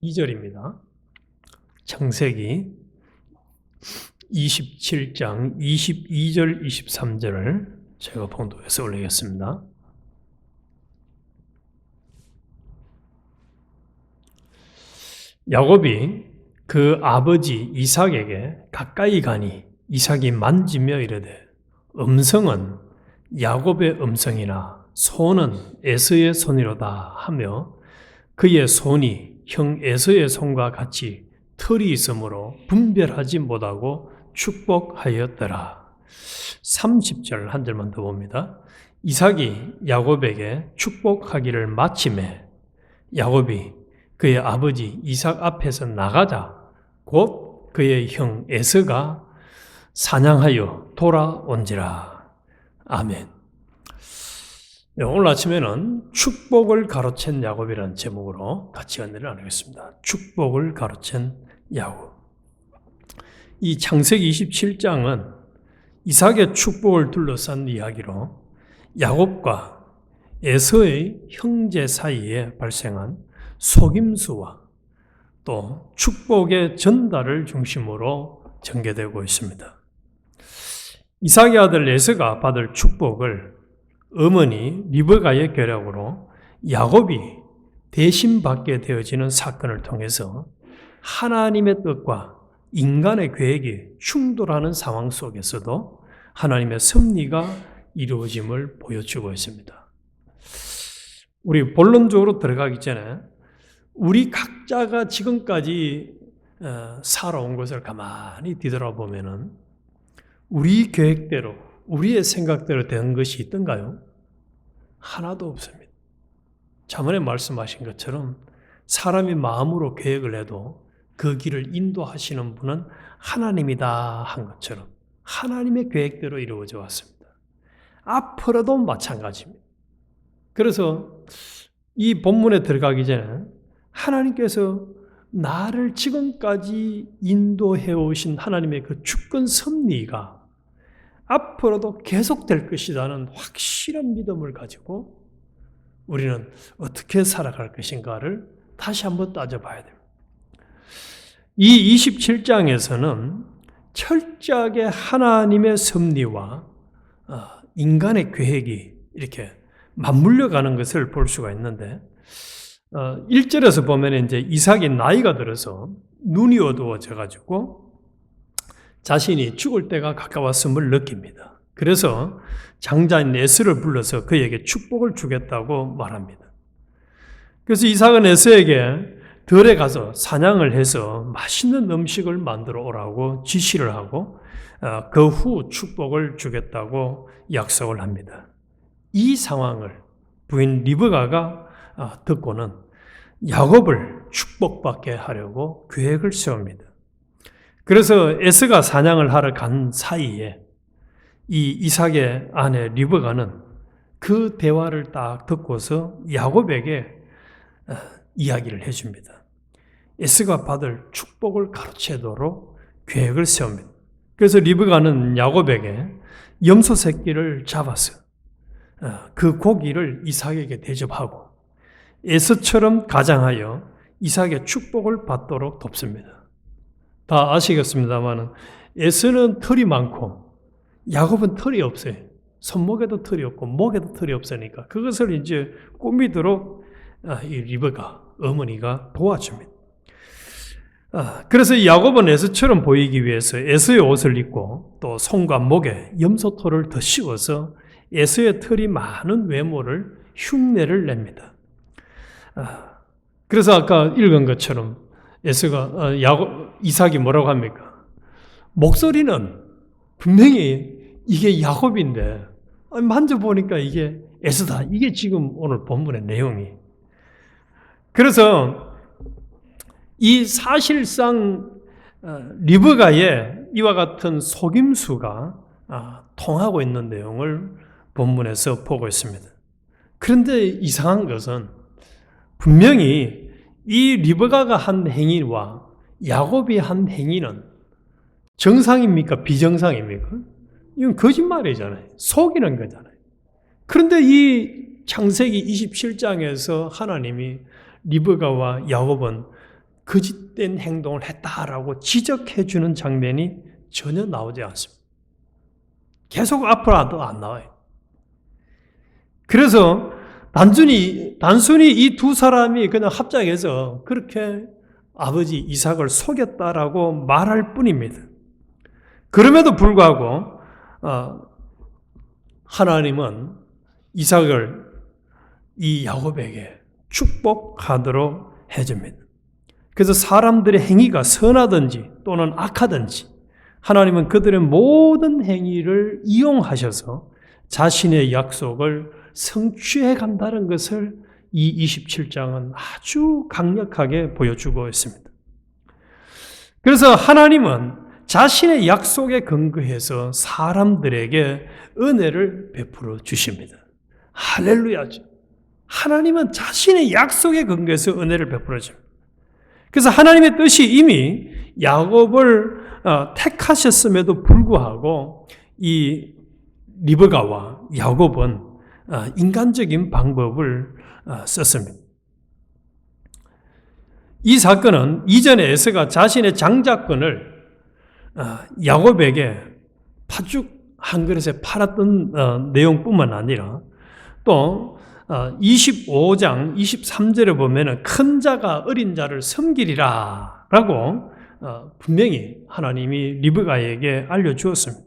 2절입니다. 창세기 27장 22절 23절을 제가 봉독해서 올리겠습니다. 야곱이 그 아버지 이삭에게 가까이 가니 이삭이 만지며 이르되 음성은 야곱의 음성이나 손은 에서의 손이로다 하며 그의 손이 형 에서의 손과 같이 털이 있으므로 분별하지 못하고 축복하였더라. 30절 한 절만 더 봅니다. 이삭이 야곱에게 축복하기를 마침에 야곱이 그의 아버지 이삭 앞에서 나가자 곧 그의 형 에서가 사냥하여 돌아온지라. 아멘. 오늘 아침에는 축복을 가로챈 야곱이라는 제목으로 같이 은혜를 나누겠습니다. 축복을 가로챈 야곱. 이 창세기 27장은 이삭의 축복을 둘러싼 이야기로 야곱과 에서의 형제 사이에 발생한 속임수와 또 축복의 전달을 중심으로 전개되고 있습니다. 이삭의 아들 에서가 받을 축복을 어머니 리브가의 계략으로 야곱이 대신 받게 되어지는 사건을 통해서 하나님의 뜻과 인간의 계획이 충돌하는 상황 속에서도 하나님의 섭리가 이루어짐을 보여주고 있습니다. 우리 본론적으로 들어가기 전에 우리 각자가 지금까지 살아온 것을 가만히 뒤돌아보면은 우리 계획대로, 우리의 생각대로 된 것이 있던가요? 하나도 없습니다. 자문에 말씀하신 것처럼 사람이 마음으로 계획을 해도 그 길을 인도하시는 분은 하나님이다 한 것처럼 하나님의 계획대로 이루어져 왔습니다. 앞으로도 마찬가지입니다. 그래서 이 본문에 들어가기 전에 하나님께서 나를 지금까지 인도해 오신 하나님의 그 주권 섭리가 앞으로도 계속될 것이라는 확실한 믿음을 가지고 우리는 어떻게 살아갈 것인가를 다시 한번 따져봐야 됩니다. 이 27장에서는 철저하게 하나님의 섭리와 인간의 계획이 이렇게 맞물려 가는 것을 볼 수가 있는데 1절에서 보면 이제 이삭이 나이가 들어서 눈이 어두워져 가지고 자신이 죽을 때가 가까웠음을 느낍니다. 그래서 장자인 에서를 불러서 그에게 축복을 주겠다고 말합니다. 그래서 이삭은 에서에게 들에 가서 사냥을 해서 맛있는 음식을 만들어 오라고 지시를 하고 그 후 축복을 주겠다고 약속을 합니다. 이 상황을 부인 리브가가 듣고는 야곱을 축복받게 하려고 계획을 세웁니다. 그래서 에서가 사냥을 하러 간 사이에 이 이삭의 아내 리브가는 그 대화를 딱 듣고서 야곱에게 이야기를 해줍니다. 에서가 받을 축복을 가로채도록 계획을 세웁니다. 그래서 리브가는 야곱에게 염소 새끼를 잡아서 그 고기를 이삭에게 대접하고 에서처럼 가장하여 이삭의 축복을 받도록 돕습니다. 다 아시겠습니다만 에서는 털이 많고 야곱은 털이 없어요. 손목에도 털이 없고 목에도 털이 없으니까 그것을 이제 꾸미도록 이 리브가 어머니가 도와줍니다. 그래서 야곱은 에서처럼 보이기 위해서 에서의 옷을 입고 또 손과 목에 염소털을 더 씌워서 에서의 털이 많은 외모를 흉내를 냅니다. 그래서 아까 읽은 것처럼 에서가 이삭이 뭐라고 합니까? 목소리는 분명히 이게 야곱인데 만져보니까 이게 에서다. 이게 지금 오늘 본문의 내용이. 그래서 이 사실상 리브가의 이와 같은 속임수가 통하고 있는 내용을 본문에서 보고 있습니다. 그런데 이상한 것은 분명히 이 리브가가 한 행위와 야곱이 한 행위는 정상입니까? 비정상입니까? 이건 거짓말이잖아요. 속이는 거잖아요. 그런데 이 창세기 27장에서 하나님이 리브가와 야곱은 거짓된 행동을 했다라고 지적해 주는 장면이 전혀 나오지 않습니다. 계속 앞으로 안 나와요. 그래서 단순히 이 두 사람이 그냥 합작해서 그렇게 아버지 이삭을 속였다라고 말할 뿐입니다. 그럼에도 불구하고 하나님은 이삭을 이 야곱에게 축복하도록 해줍니다. 그래서 사람들의 행위가 선하든지 또는 악하든지 하나님은 그들의 모든 행위를 이용하셔서 자신의 약속을 성취해 간다는 것을 이 27장은 아주 강력하게 보여주고 있습니다. 그래서 하나님은 자신의 약속에 근거해서 사람들에게 은혜를 베풀어 주십니다. 할렐루야죠. 하나님은 자신의 약속에 근거해서 은혜를 베풀어 줍니다. 그래서 하나님의 뜻이 이미 야곱을 택하셨음에도 불구하고 이 리브가와 야곱은 인간적인 방법을 썼습니다. 이 사건은 이전에 에서가 자신의 장자권을 야곱에게 팥죽 한 그릇에 팔았던 내용뿐만 아니라 또 25장 23절에 보면은 큰 자가 어린 자를 섬기리라 라고 분명히 하나님이 리브가에게 알려주었습니다.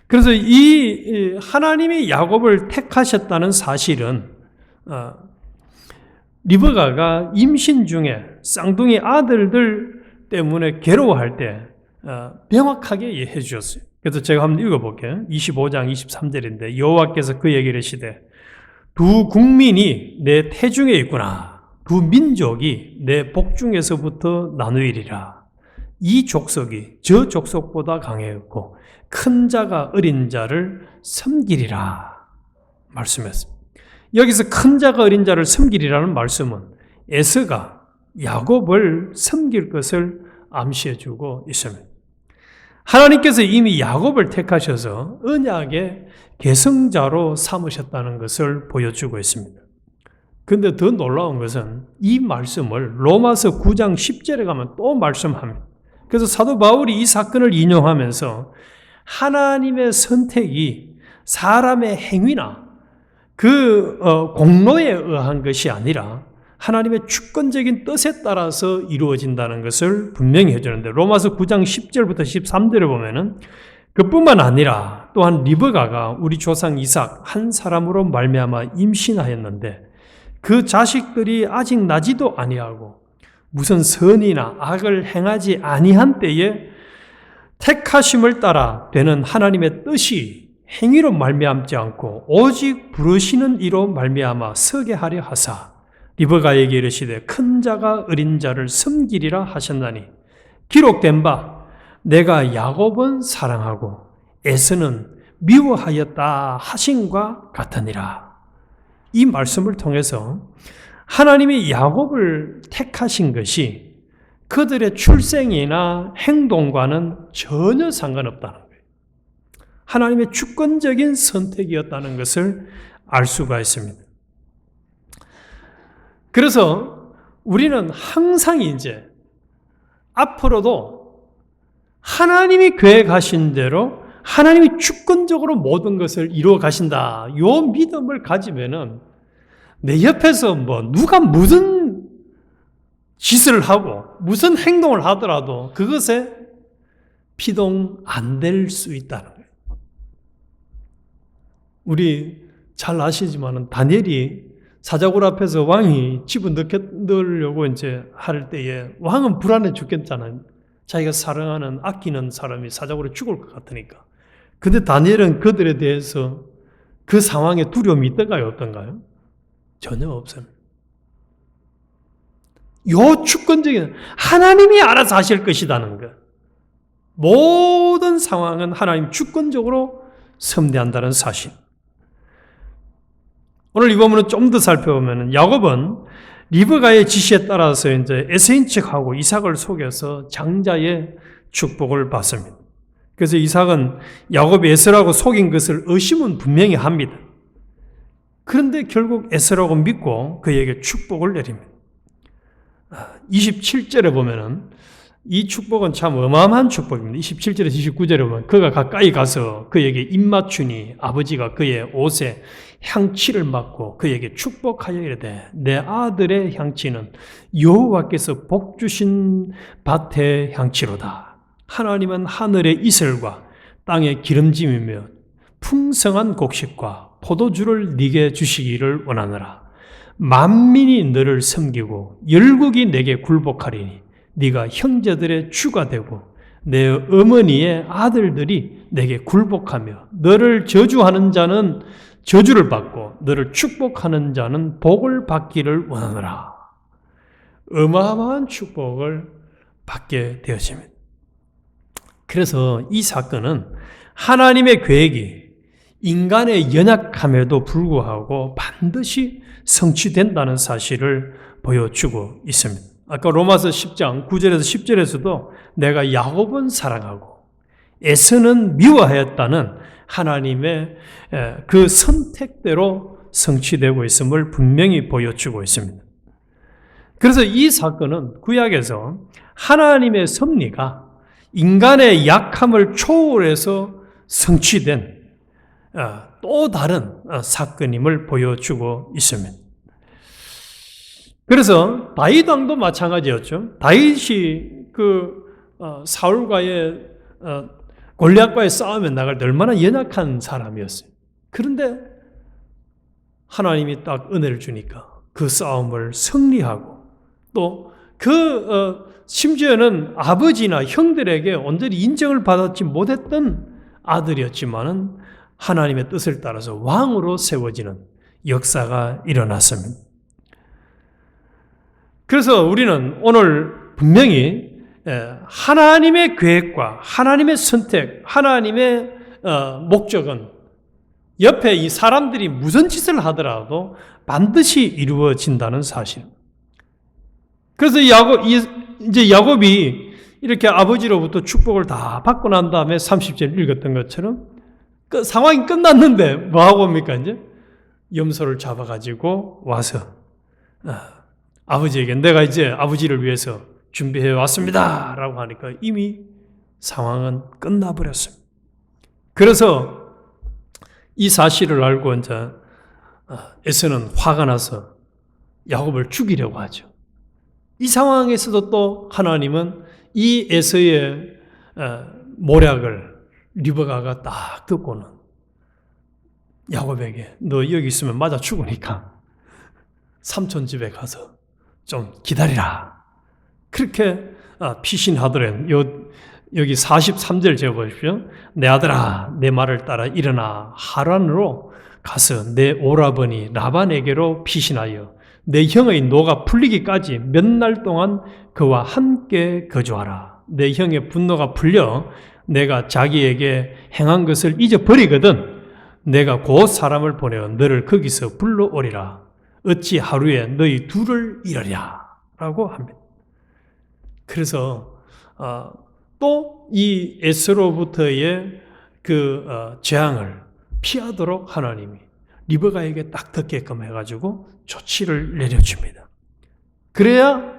그래서 이 하나님이 야곱을 택하셨다는 사실은 리브가가 임신 중에 쌍둥이 아들들 때문에 괴로워할 때 명확하게 이해해 주셨어요. 그래서 제가 한번 읽어볼게요. 25장 23절인데 여호와께서 그에게 이르시되 두 국민이 내 태중에 있구나. 두 민족이 내 복중에서부터 나누이리라. 이 족속이 저 족속보다 강해였고 큰 자가 어린 자를 섬기리라 말씀했습니다. 여기서 큰 자가 어린 자를 섬기리라는 말씀은 에서가 야곱을 섬길 것을 암시해주고 있습니다. 하나님께서 이미 야곱을 택하셔서 언약의 계승자로 삼으셨다는 것을 보여주고 있습니다. 그런데 더 놀라운 것은 이 말씀을 로마서 9장 10절에 가면 또 말씀합니다. 그래서 사도 바울이 이 사건을 인용하면서 하나님의 선택이 사람의 행위나 그 공로에 의한 것이 아니라 하나님의 주권적인 뜻에 따라서 이루어진다는 것을 분명히 해주는데 로마서 9장 10절부터 13절에 보면은 그뿐만 아니라 또한 리브가가 우리 조상 이삭 한 사람으로 말미암아 임신하였는데 그 자식들이 아직 나지도 아니하고 무슨 선이나 악을 행하지 아니한 때에 택하심을 따라 되는 하나님의 뜻이 행위로 말미암지 않고 오직 부르시는 이로 말미암아 서게 하려 하사 리브가에게 이르시되 큰 자가 어린 자를 섬기리라 하셨나니 기록된 바 내가 야곱은 사랑하고 에서는 미워하였다 하신과 같으니라. 이 말씀을 통해서 하나님이 야곱을 택하신 것이 그들의 출생이나 행동과는 전혀 상관없다는 거예요. 하나님의 주권적인 선택이었다는 것을 알 수가 있습니다. 그래서 우리는 항상 이제 앞으로도 하나님이 계획하신 대로 하나님이 주권적으로 모든 것을 이루어 가신다. 요 믿음을 가지면은 내 옆에서 누가 무슨 짓을 하고 무슨 행동을 하더라도 그것에 피동 안 될 수 있다는 거예요. 우리 잘 아시지만은 다니엘이 사자굴 앞에서 왕이 집어넣으려고 이제 할 때에 왕은 불안해 죽겠잖아요. 자기가 사랑하는 아끼는 사람이 사자굴에 죽을 것 같으니까. 근데 다니엘은 그들에 대해서 그 상황에 두려움이 있던가요, 어떤가요? 전혀 없습니다. 요 주권적인 하나님이 알아서 하실 것이라는 것. 모든 상황은 하나님 주권적으로 섭리한다는 사실. 오늘 이 부분은 좀 더 살펴보면 야곱은 리브가의 지시에 따라서 이제 에서인 척하고 이삭을 속여서 장자의 축복을 받습니다. 그래서 이삭은 야곱이 에서라고 속인 것을 의심은 분명히 합니다. 그런데 결국 에서라고 믿고 그에게 축복을 내립니다. 27절에 보면은 이 축복은 참 어마어마한 축복입니다. 27절에서 29절에 보면 그가 가까이 가서 그에게 입맞추니 아버지가 그의 옷에 향취를 맡고 그에게 축복하여 이르되 내 아들의 향취는 여호와께서 복 주신 밭의 향취로다. 하나님은 하늘의 이슬과 땅의 기름짐이며 풍성한 곡식과 포도주를 네게 주시기를 원하노라. 만민이 너를 섬기고 열국이 내게 굴복하리니 네가 형제들의 주가 되고 내 어머니의 아들들이 내게 굴복하며 너를 저주하는 자는 저주를 받고 너를 축복하는 자는 복을 받기를 원하노라. 어마어마한 축복을 받게 되어집니다. 그래서 이 사건은 하나님의 계획이 인간의 연약함에도 불구하고 반드시 성취된다는 사실을 보여주고 있습니다. 아까 로마서 10장 9절에서 10절에서도 내가 야곱은 사랑하고 에서는 미워하였다는 하나님의 그 선택대로 성취되고 있음을 분명히 보여주고 있습니다. 그래서 이 사건은 구약에서 하나님의 섭리가 인간의 약함을 초월해서 성취된 또 다른 사건임을 보여주고 있습니다. 그래서 다윗 왕도 마찬가지였죠. 다윗이 사울과의 골리앗과의 싸움에 나갈 때 얼마나 연약한 사람이었어요. 그런데 하나님이 딱 은혜를 주니까 그 싸움을 승리하고 또 심지어는 아버지나 형들에게 온전히 인정을 받았지 못했던 아들이었지만은 하나님의 뜻을 따라서 왕으로 세워지는 역사가 일어났습니다. 그래서 우리는 오늘 분명히 하나님의 계획과 하나님의 선택, 하나님의 목적은 옆에 이 사람들이 무슨 짓을 하더라도 반드시 이루어진다는 사실. 그래서 이제 야곱이 이렇게 아버지로부터 축복을 다 받고 난 다음에 30절 읽었던 것처럼 상황이 끝났는데 뭐 하고 옵니까 이제? 염소를 잡아가지고 와서 아버지에게 내가 이제 아버지를 위해서 준비해 왔습니다 라고 하니까 이미 상황은 끝나버렸습니다. 그래서 이 사실을 알고 이제 에서는 화가 나서 야곱을 죽이려고 하죠. 이 상황에서도 또 하나님은 이 에서의 모략을 리브가가 딱 듣고는 야곱에게 너 여기 있으면 맞아 죽으니까 삼촌 집에 가서 좀 기다리라. 그렇게 피신하더래. 여기 43절 적어보십시오. 내 아들아 내 말을 따라 일어나 하란으로 가서 내 오라버니 라반에게로 피신하여 내 형의 노가 풀리기까지 몇 날 동안 그와 함께 거주하라. 내 형의 분노가 풀려 내가 자기에게 행한 것을 잊어버리거든 내가 곧 사람을 보내어 너를 거기서 불러오리라. 어찌 하루에 너희 둘을 잃으랴 라고 합니다. 그래서 또 이 에스로부터의 재앙을 피하도록 하나님이 리브가에게 딱 듣게끔 해가지고 조치를 내려줍니다. 그래야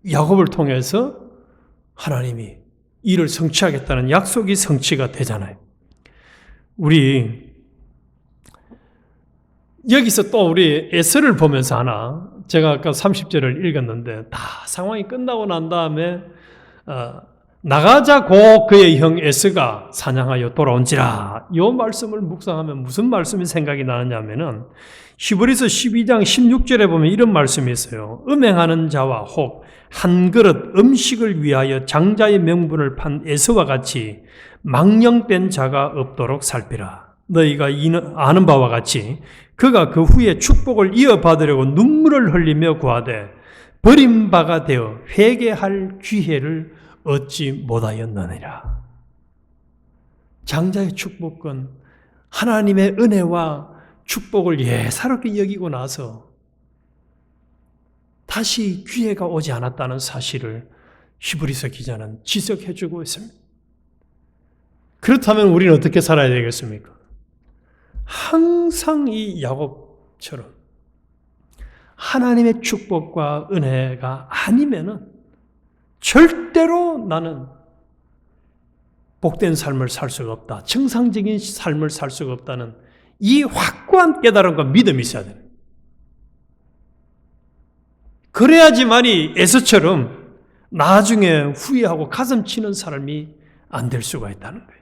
야곱을 통해서 하나님이 이를 성취하겠다는 약속이 성취가 되잖아요. 우리 여기서 또 우리 에서를 보면서 하나, 제가 아까 30절을 읽었는데 다 상황이 끝나고 난 다음에 나가자고 그의 형 에서가 사냥하여 돌아온지라. 이 말씀을 묵상하면 무슨 말씀이 생각이 나느냐 하면은 히브리서 12장 16절에 보면 이런 말씀이 있어요. 음행하는 자와 혹 한 그릇 음식을 위하여 장자의 명분을 판 에서와 같이 망령된 자가 없도록 살피라. 너희가 아는 바와 같이 그가 그 후에 축복을 이어받으려고 눈물을 흘리며 구하되 버림바가 되어 회개할 기회를 얻지 못하였느니라. 장자의 축복은 하나님의 은혜와 축복을 예사롭게 여기고 나서 다시 기회가 오지 않았다는 사실을 히브리서 기자는 지적해주고 있습니다. 그렇다면 우리는 어떻게 살아야 되겠습니까? 항상 이 야곱처럼 하나님의 축복과 은혜가 아니면은 절대로 나는 복된 삶을 살 수가 없다. 정상적인 삶을 살 수가 없다는 이 확고한 깨달음과 믿음이 있어야 돼요. 그래야지만이 에서처럼 나중에 후회하고 가슴 치는 사람이 안 될 수가 있다는 거예요.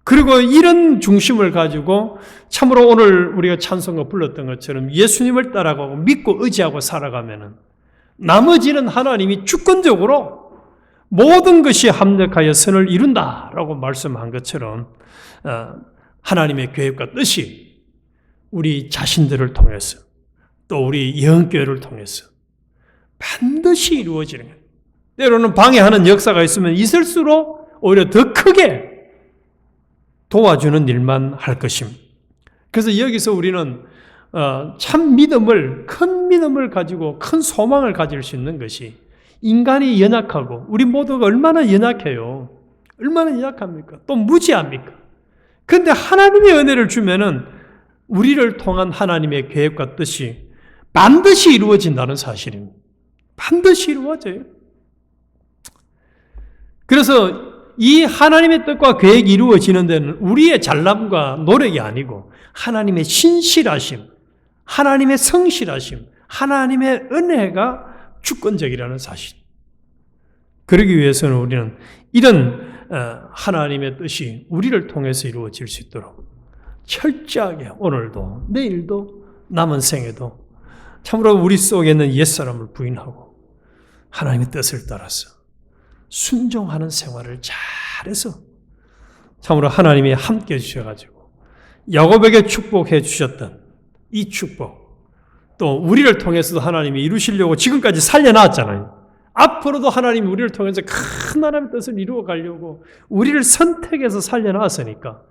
그리고 이런 중심을 가지고 참으로 오늘 우리가 찬송가 불렀던 것처럼 예수님을 따라가고 믿고 의지하고 살아가면은 나머지는 하나님이 주권적으로 모든 것이 합력하여 선을 이룬다라고 말씀한 것처럼 하나님의 계획과 뜻이 우리 자신들을 통해서 또 우리 영교회를 통해서 반드시 이루어지는 거예요. 때로는 방해하는 역사가 있으면 있을수록 오히려 더 크게 도와주는 일만 할 것입니다. 그래서 여기서 우리는 참 믿음을, 큰 믿음을 가지고 큰 소망을 가질 수 있는 것이 인간이 연약하고 우리 모두가 얼마나 연약해요. 얼마나 연약합니까? 또 무지합니까? 그런데 하나님의 은혜를 주면은 우리를 통한 하나님의 계획과 뜻이 반드시 이루어진다는 사실입니다. 반드시 이루어져요. 그래서 이 하나님의 뜻과 계획이 이루어지는 데는 우리의 잘남과 노력이 아니고 하나님의 신실하심, 하나님의 성실하심, 하나님의 은혜가 주권적이라는 사실. 그러기 위해서는 우리는 이런 하나님의 뜻이 우리를 통해서 이루어질 수 있도록 철저하게 오늘도 내일도 남은 생에도 참으로 우리 속에 있는 옛사람을 부인하고 하나님의 뜻을 따라서 순종하는 생활을 잘해서 참으로 하나님이 함께 해주셔가지고 야곱에게 축복해 주셨던 이 축복 또 우리를 통해서도 하나님이 이루시려고 지금까지 살려놨잖아요. 앞으로도 하나님이 우리를 통해서 큰 하나님의 뜻을 이루어가려고 우리를 선택해서 살려놨으니까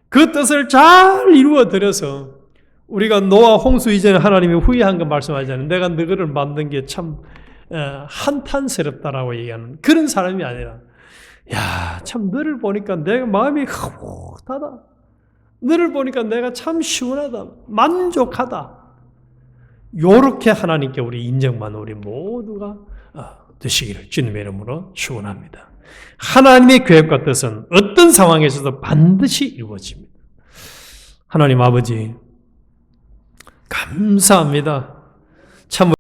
그 뜻을 잘 이루어드려서 우리가 노아 홍수 이전에 하나님이 후회한 거 말씀하잖아요. 내가 너희를 만든 게 참 한탄스럽다라고 얘기하는 그런 사람이 아니라 야, 참 너를 보니까 내가 마음이 흐뭇하다. 너를 보니까 내가 참 시원하다. 만족하다. 요렇게 하나님께 우리 인정받는 우리 모두가 되시기를 주님의 이름으로 축원합니다. 하나님의 계획과 뜻은 어떤 상황에서도 반드시 이루어집니다. 하나님 아버지 감사합니다. 참